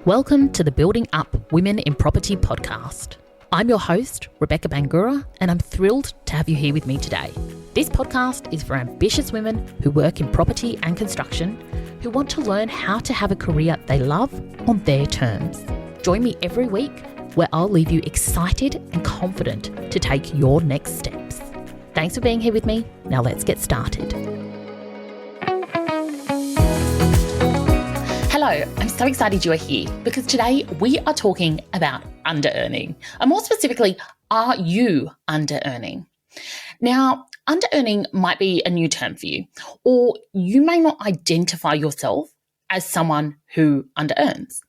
Welcome to the Building Up Women in Property podcast. I'm your host, Rebecca Bangura, and I'm thrilled to have you here with me today. This podcast is for ambitious women who work in property and construction who want to learn how to have a career they love on their terms. Join me every week where I'll leave you excited and confident to take your next steps. Thanks for being here with me. Now let's get started. Hello, I'm so excited you are here because today we are talking about under-earning. And more specifically, are you under-earning? Now, under-earning might be a new term for you, or you may not identify yourself as someone who under-earns.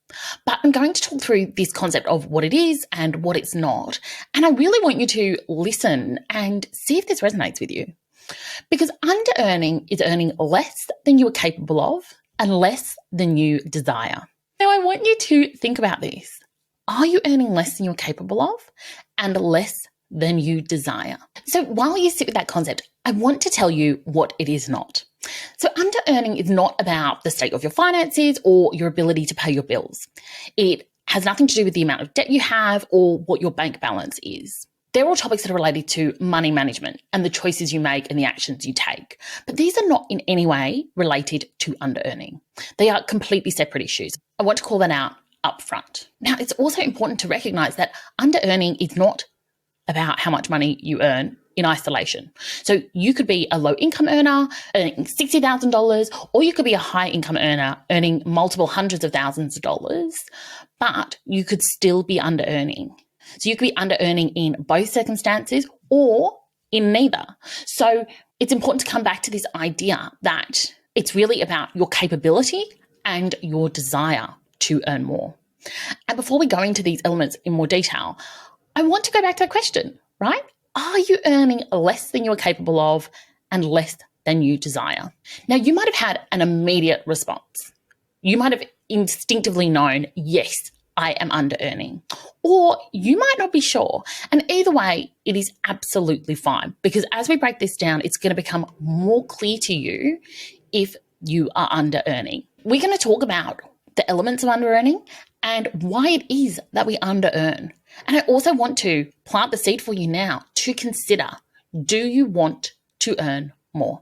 But I'm going to talk through this concept of what it is and what it's not. And I really want you to listen and see if this resonates with you. Because under-earning is earning less than you are capable of and less than you desire. Now, I want you to think about this. Are you earning less than you're capable of and less than you desire? So while you sit with that concept, I want to tell you what it is not. So under-earning is not about the state of your finances or your ability to pay your bills. It has nothing to do with the amount of debt you have or what your bank balance is. They're all topics that are related to money management and the choices you make and the actions you take. But these are not in any way related to under-earning. They are completely separate issues. I want to call that out up front. Now, it's also important to recognize that under-earning is not about how much money you earn in isolation. So you could be a low-income earner earning $60,000, or you could be a high-income earner earning multiple hundreds of thousands of dollars, but you could still be under-earning. So you could be under-earning in both circumstances or in neither. So it's important to come back to this idea that it's really about your capability and your desire to earn more. And before we go into these elements in more detail, I want to go back to the question, right? Are you earning less than you're capable of and less than you desire? Now, you might have had an immediate response. You might have instinctively known, yes, I am under-earning. Or you might not be sure. And either way, it is absolutely fine because as we break this down, it's going to become more clear to you if you are under-earning. We're going to talk about the elements of under-earning and why it is that we under-earn. And I also want to plant the seed for you now to consider, do you want to earn more?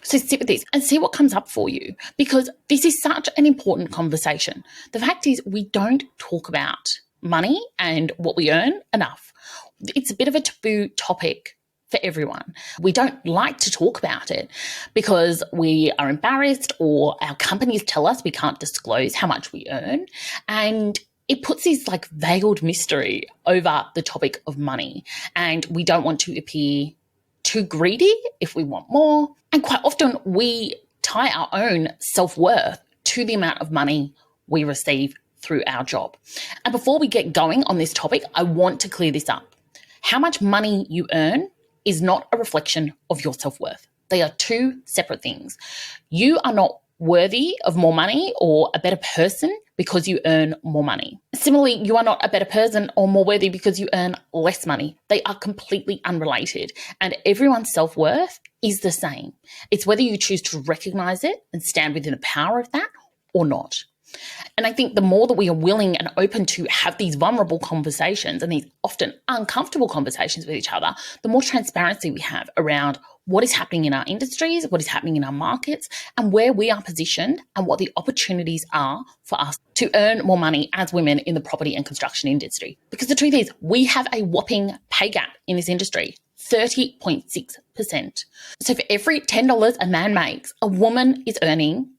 So sit with this and see what comes up for you because this is such an important conversation. The fact is we don't talk about money and what we earn enough. It's a bit of a taboo topic for everyone. We don't like to talk about it because we are embarrassed or our companies tell us we can't disclose how much we earn. And it puts this like veiled mystery over the topic of money. And we don't want to appear too greedy if we want more. And quite often we tie our own self-worth to the amount of money we receive through our job. And before we get going on this topic, I want to clear this up. How much money you earn is not a reflection of your self-worth. They are two separate things. You are not worthy of more money or a better person because you earn more money. Similarly, you are not a better person or more worthy because you earn less money. They are completely unrelated and everyone's self-worth is the same. It's whether you choose to recognize it and stand within the power of that or not. And I think the more that we are willing and open to have these vulnerable conversations and these often uncomfortable conversations with each other, the more transparency we have around what is happening in our industries, what is happening in our markets, and where we are positioned and what the opportunities are for us to earn more money as women in the property and construction industry. Because the truth is, we have a whopping pay gap in this industry, 30.6%. So for every $10 a man makes, a woman is earning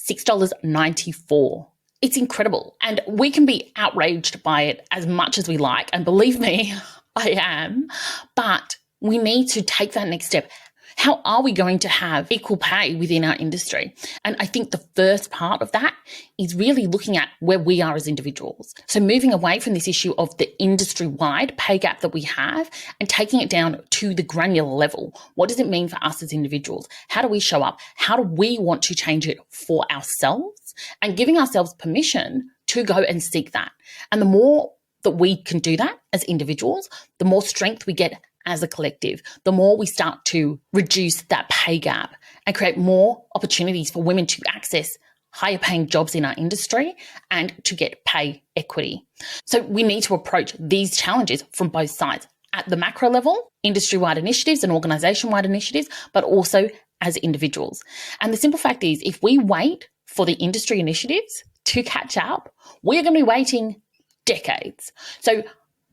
$6.94. It's incredible. And we can be outraged by it as much as we like. And believe me, I am. But we need to take that next step. How are we going to have equal pay within our industry? And I think the first part of that is really looking at where we are as individuals. So moving away from this issue of the industry-wide pay gap that we have and taking it down to the granular level. What does it mean for us as individuals? How do we show up? How do we want to change it for ourselves? And giving ourselves permission to go and seek that. And the more that we can do that as individuals, the more strength we get as a collective, the more we start to reduce that pay gap and create more opportunities for women to access higher paying jobs in our industry and to get pay equity. So we need to approach these challenges from both sides, at the macro level, industry-wide initiatives and organisation-wide initiatives, but also as individuals. And the simple fact is, if we wait for the industry initiatives to catch up, we're going to be waiting decades. So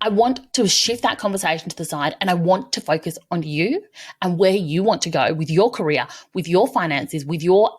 I want to shift that conversation to the side, and I want to focus on you and where you want to go with your career, with your finances, with your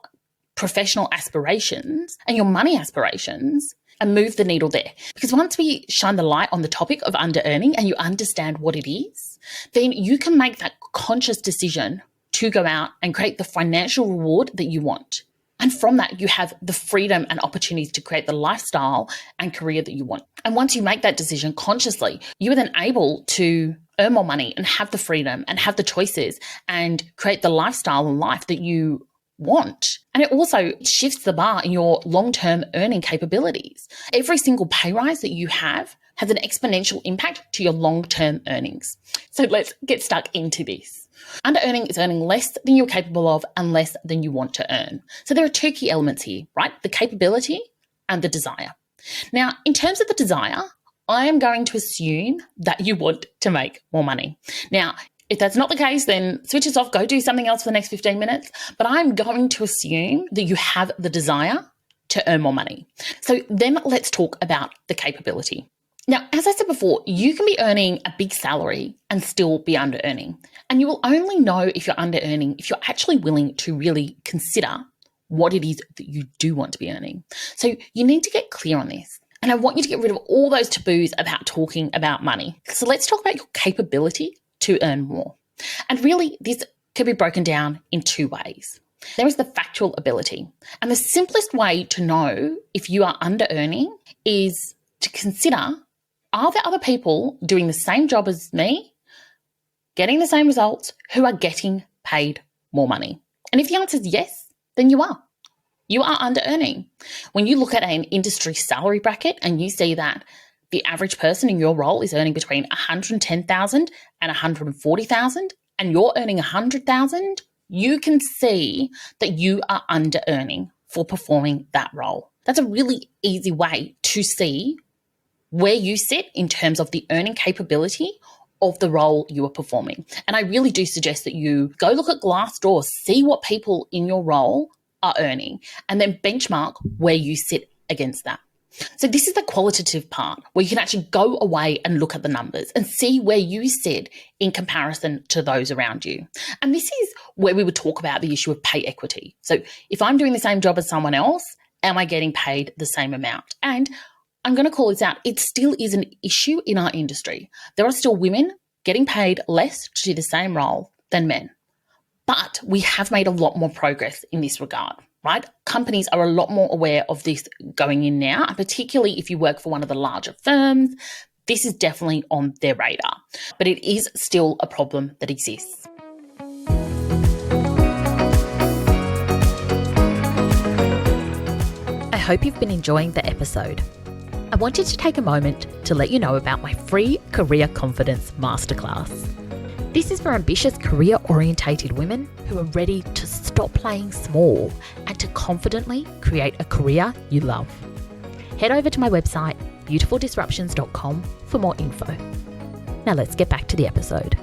professional aspirations and your money aspirations, and move the needle there. Because once we shine the light on the topic of under-earning and you understand what it is, then you can make that conscious decision to go out and create the financial reward that you want. And from that, you have the freedom and opportunities to create the lifestyle and career that you want. And once you make that decision consciously, you are then able to earn more money and have the freedom and have the choices and create the lifestyle and life that you want. And it also shifts the bar in your long-term earning capabilities. Every single pay rise that you have has an exponential impact to your long-term earnings. So let's get stuck into this. Under-earning is earning less than you're capable of and less than you want to earn. So there are two key elements here, right? The capability and the desire. Now, in terms of the desire, I am going to assume that you want to make more money. Now, if that's not the case, then switch us off, go do something else for the next 15 minutes. But I'm going to assume that you have the desire to earn more money. So then let's talk about the capability. Now, as I said before, you can be earning a big salary and still be under-earning. And you will only know if you're under-earning if you're actually willing to really consider what it is that you do want to be earning. So you need to get clear on this. And I want you to get rid of all those taboos about talking about money. So let's talk about your capability to earn more. And really, this can be broken down in two ways. There is the factual ability. And the simplest way to know if you are under-earning is to consider, are there other people doing the same job as me, getting the same results, who are getting paid more money? And if the answer is yes, then you are. You are under-earning. When you look at an industry salary bracket and you see that the average person in your role is earning between $110,000 and $140,000, and you're earning $100,000, you can see that you are under-earning for performing that role. That's a really easy way to see where you sit in terms of the earning capability of the role you are performing. And I really do suggest that you go look at Glassdoor, see what people in your role are earning, and then benchmark where you sit against that. So this is the qualitative part where you can actually go away and look at the numbers and see where you sit in comparison to those around you. And this is where we would talk about the issue of pay equity. So if I'm doing the same job as someone else, am I getting paid the same amount? And I'm going to call this out. It still is an issue in our industry. There are still women getting paid less to do the same role than men. But we have made a lot more progress in this regard, right? Companies are a lot more aware of this going in now, and particularly if you work for one of the larger firms, this is definitely on their radar. But it is still a problem that exists. I hope you've been enjoying the episode. I wanted to take a moment to let you know about my free Career Confidence Masterclass. This is for ambitious career-orientated women who are ready to stop playing small and to confidently create a career you love. Head over to my website, beautifuldisruptions.com, for more info. Now let's get back to the episode.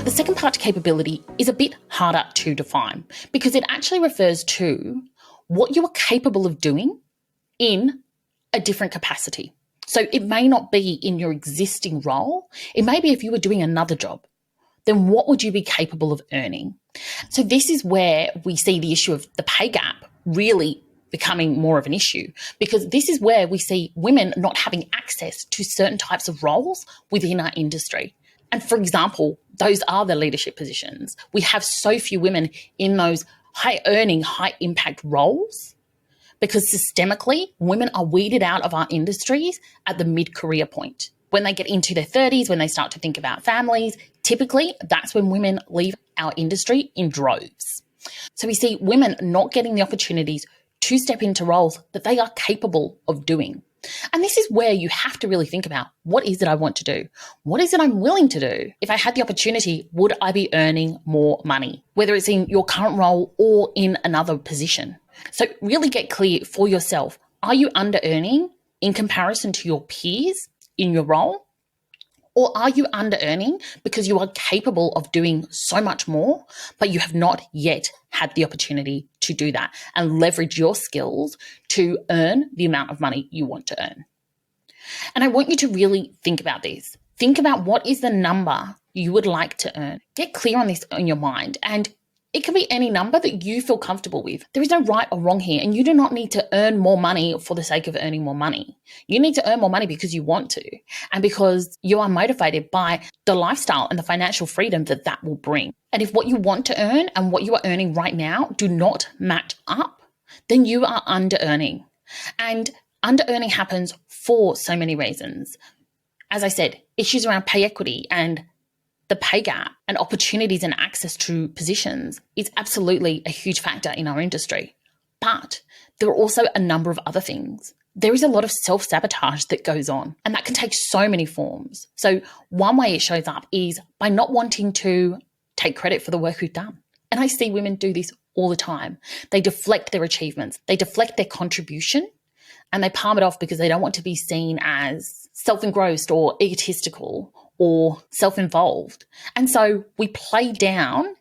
The second part to capability is a bit harder to define because it actually refers to what you are capable of doing in a different capacity. So it may not be in your existing role. It may be if you were doing another job, then what would you be capable of earning? So this is where we see the issue of the pay gap really becoming more of an issue, because this is where we see women not having access to certain types of roles within our industry. And for example, those are the leadership positions. We have so few women in those high earning, high impact roles because systemically women are weeded out of our industries at the mid-career point. When they get into their 30s, when they start to think about families, typically that's when women leave our industry in droves. So we see women not getting the opportunities to step into roles that they are capable of doing. And this is where you have to really think about, what is it I want to do? What is it I'm willing to do? If I had the opportunity, would I be earning more money, whether it's in your current role or in another position? So really get clear for yourself. Are you under earning in comparison to your peers in your role? Or are you under earning because you are capable of doing so much more, but you have not yet had the opportunity to do that and leverage your skills to earn the amount of money you want to earn? And I want you to really think about this. Think about what is the number you would like to earn. Get clear on this in your mind, and it can be any number that you feel comfortable with. There is no right or wrong here, and you do not need to earn more money for the sake of earning more money. You need to earn more money because you want to, and because you are motivated by the lifestyle and the financial freedom that that will bring. And if what you want to earn and what you are earning right now do not match up, then you are under earning. And under earning happens for so many reasons. As I said, issues around pay equity and the pay gap and opportunities and access to positions is absolutely a huge factor in our industry. But there are also a number of other things. There is a lot of self-sabotage that goes on, and that can take so many forms. So one way it shows up is by not wanting to take credit for the work we've done. And I see women do this all the time. They deflect their achievements, they deflect their contribution, and they palm it off because they don't want to be seen as self-engrossed or egotistical or self-involved. And so we play down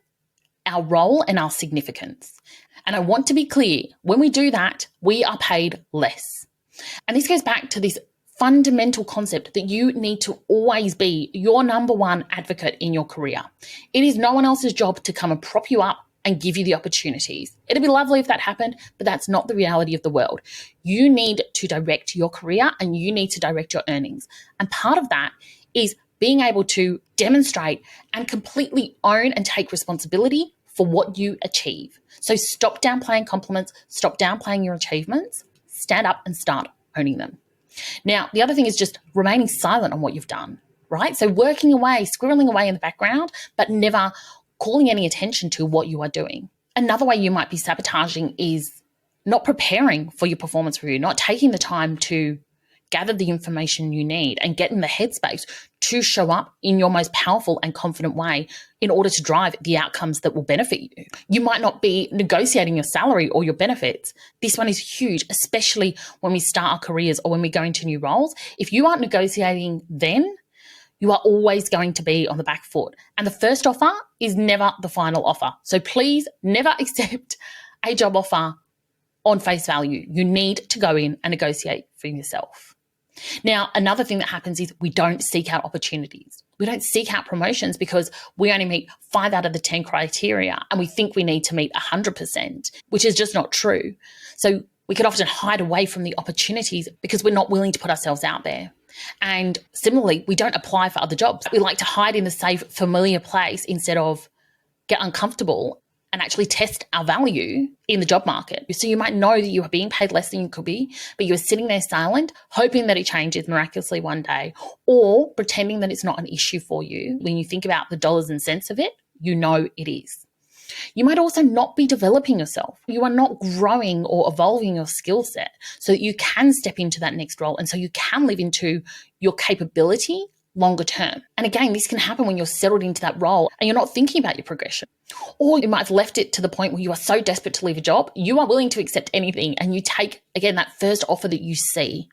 our role and our significance. And I want to be clear, when we do that, we are paid less. And this goes back to this fundamental concept that you need to always be your number one advocate in your career. It is no one else's job to come and prop you up and give you the opportunities. It'd be lovely if that happened, but that's not the reality of the world. You need to direct your career and you need to direct your earnings. And part of that is being able to demonstrate and completely own and take responsibility for what you achieve. So stop downplaying compliments, stop downplaying your achievements, stand up and start owning them. Now, the other thing is just remaining silent on what you've done, right? So working away, squirreling away in the background, but never calling any attention to what you are doing. Another way you might be sabotaging is not preparing for your performance review, not taking the time to gather the information you need and get in the headspace to show up in your most powerful and confident way in order to drive the outcomes that will benefit you. You might not be negotiating your salary or your benefits. This one is huge, especially when we start our careers or when we go into new roles. If you aren't negotiating then, you are always going to be on the back foot. And the first offer is never the final offer. So please never accept a job offer on face value. You need to go in and negotiate for yourself. Now, another thing that happens is we don't seek out opportunities. We don't seek out promotions because we only meet 5 out of the 10 criteria and we think we need to meet 100%, which is just not true. So we could often hide away from the opportunities because we're not willing to put ourselves out there. And similarly, we don't apply for other jobs. We like to hide in the safe, familiar place instead of get uncomfortable and actually test our value in the job market. So you might know that you are being paid less than you could be, but you're sitting there silent, hoping that it changes miraculously one day, or pretending that it's not an issue for you. When you think about the dollars and cents of it, you know it is. You might also not be developing yourself. You are not growing or evolving your skill set so that you can step into that next role and so you can live into your capability longer term. And again, this can happen when you're settled into that role and you're not thinking about your progression. Or you might have left it to the point where you are so desperate to leave a job, you are willing to accept anything and you take, again, that first offer that you see,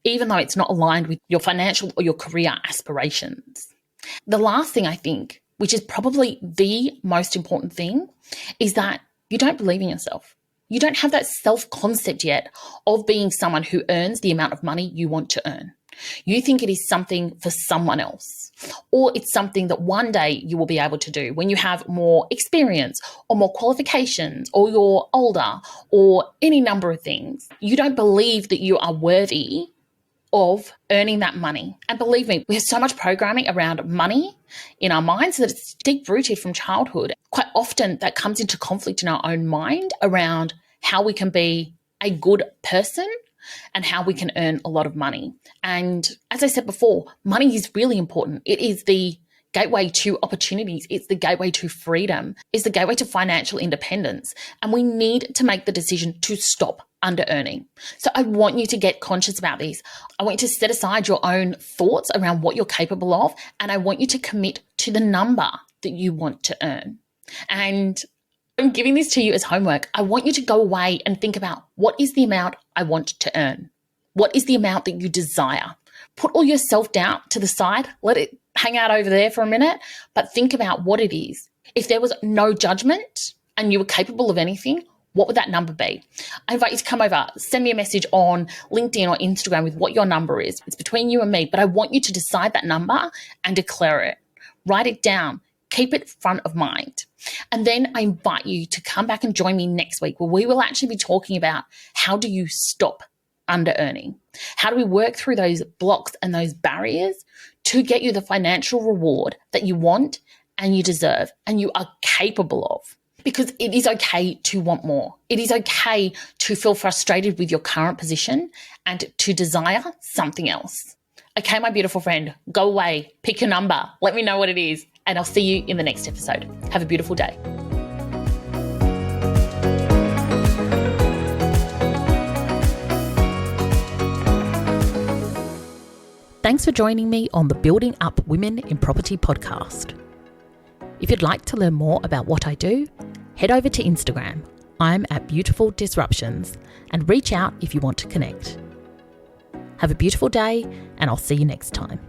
even though it's not aligned with your financial or your career aspirations. The last thing I think, which is probably the most important thing, is that you don't believe in yourself. You don't have that self-concept yet of being someone who earns the amount of money you want to earn. You think it is something for someone else, or it's something that one day you will be able to do when you have more experience or more qualifications or you're older or any number of things. You don't believe that you are worthy of earning that money. And believe me, we have so much programming around money in our minds that it's deep-rooted from childhood. Quite often that comes into conflict in our own mind around how we can be a good person and how we can earn a lot of money. And as I said before, money is really important. It is the gateway to opportunities. It's the gateway to freedom. It's the gateway to financial independence. And we need to make the decision to stop under earning. So I want you to get conscious about these. I want you to set aside your own thoughts around what you're capable of, and I want you to commit to the number that you want to earn. And I'm giving this to you as homework. I want you to go away and think about, what is the amount I want to earn? What is the amount that you desire? Put all your self-doubt to the side. Let it hang out over there for a minute, but think about what it is. If there was no judgment and you were capable of anything, what would that number be? I invite you to come over, send me a message on LinkedIn or Instagram with what your number is. It's between you and me, but I want you to decide that number and declare it. Write it down. Keep it front of mind. And then I invite you to come back and join me next week, where we will actually be talking about, how do you stop under earning? How do we work through those blocks and those barriers to get you the financial reward that you want and you deserve and you are capable of? Because it is okay to want more. It is okay to feel frustrated with your current position and to desire something else. Okay, my beautiful friend, go away, pick your number, let me know what it is, and I'll see you in the next episode. Have a beautiful day. Thanks for joining me on the Building Up Women in Property podcast. If you'd like to learn more about what I do, head over to Instagram. I'm at Beautiful Disruptions, and reach out if you want to connect. Have a beautiful day, and I'll see you next time.